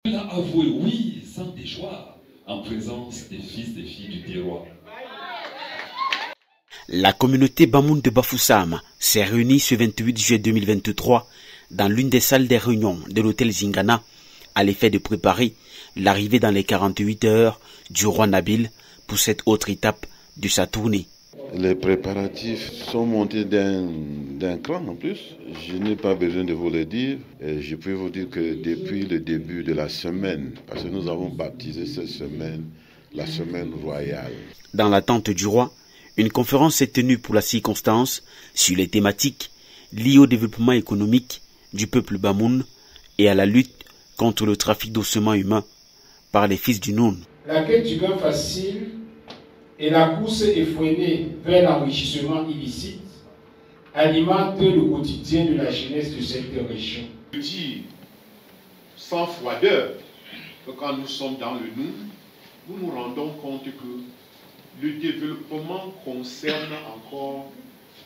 Il a avoué oui sans déchoir en présence des fils et filles du terroir. La communauté Bamoun de Bafoussam s'est réunie ce 28 juillet 2023 dans l'une des salles des réunions de l'hôtel Zingana à l'effet de préparer l'arrivée dans les 48 heures du roi Nabil pour cette autre étape de sa tournée. Les préparatifs sont montés d'un cran en plus. Je n'ai pas besoin de vous le dire. Et je peux vous dire que depuis le début de la semaine, parce que nous avons baptisé cette semaine la semaine royale. Dans l'attente du roi, une conférence s'est tenue pour la circonstance sur les thématiques liées au développement économique du peuple Bamoun et à la lutte contre le trafic d'ossements humains par les fils du Noun. La quête du gain facile et la course effrénée vers l'enrichissement illicite alimentent le quotidien de la jeunesse de cette région. Je dis sans froideur que quand nous sommes dans le Noun, nous nous rendons compte que le développement concerne encore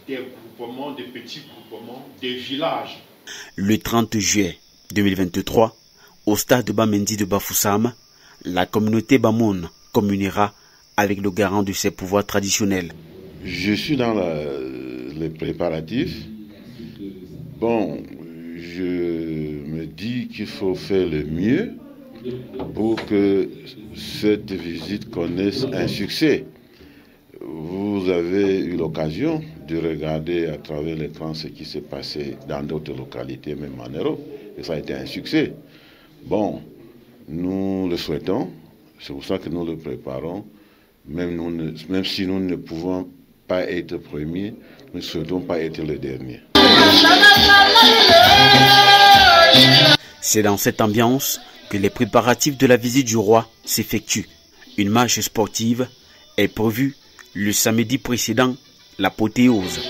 des groupements, des petits groupements, des villages. Le 30 juillet 2023, au stade de Bamendi de Bafoussam, la communauté Bamoun communiera avec le garant de ses pouvoirs traditionnels. Je suis dans les préparatifs. Bon, je me dis qu'il faut faire le mieux pour que cette visite connaisse un succès. Vous avez eu l'occasion de regarder à travers l'écran ce qui s'est passé dans d'autres localités, même en Europe, et ça a été un succès. Bon, nous le souhaitons, c'est pour ça que nous le préparons. Même si nous ne pouvons pas être premiers, nous ne souhaitons pas être les derniers. C'est dans cette ambiance que les préparatifs de la visite du roi s'effectuent. Une marche sportive est prévue le samedi précédent l'apothéose.